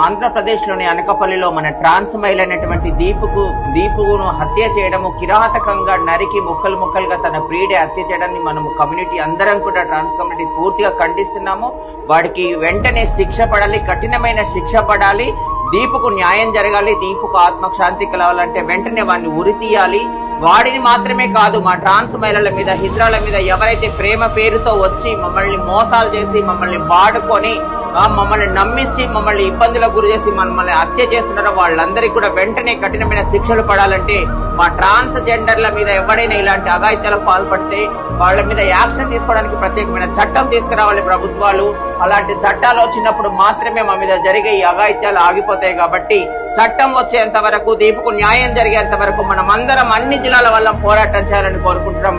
ఆంధ్రప్రదేశ్ లోని అనకపల్లిలో మన ట్రాన్స్ మహిళ అయినటువంటి దీపును హత్య చేయడము, కిరాతకంగా నరికి ముక్కలు ముక్కలుగా తన ప్రియుడే హత్య చేయడాన్ని మనం కమ్యూనిటీ అందరం కూడా ట్రాన్స్ కమ్యూనిటీ పూర్తిగా ఖండిస్తున్నాము. వాడికి వెంటనే శిక్ష పడాలి, కఠినమైన శిక్ష పడాలి. దీపుకు న్యాయం జరగాలి. దీపుకు ఆత్మశాంతి కలవాలంటే వెంటనే వాడిని ఉరి తీయాలి. వాడిని మాత్రమే కాదు, మా ట్రాన్స్ మహిళల మీద, హిజ్రాల మీద ఎవరైతే ప్రేమ పేరుతో వచ్చి మమ్మల్ని మోసాలు చేసి, మమ్మల్ని వాడుకొని, మమ్మల్ని నమ్మించి, మమ్మల్ని ఇబ్బందులకు గురి చేసి మమ్మల్ని హత్య చేస్తున్నారో వాళ్ళందరికీ కూడా వెంటనే కఠినమైన శిక్షలు పడాలంటే, మా ట్రాన్స్ జెండర్ల మీద ఎవరైనా ఇలాంటి అఘాయిత్యాలకు పాల్పడితే వాళ్ళ మీద యాక్షన్ తీసుకోవడానికి ప్రత్యేకమైన చట్టం తీసుకురావాలి ప్రభుత్వాలు. అలాంటి చట్టాలు వచ్చినప్పుడు మాత్రమే మా మీద జరిగే ఈ అఘాయిత్యాలు ఆగిపోతాయి. కాబట్టి చట్టం వచ్చేంత వరకు, దీపుకు న్యాయం జరిగేంత వరకు మనం అందరం అన్ని జిల్లాల వల్ల పోరాటం చేయాలని కోరుకుంటున్నాం.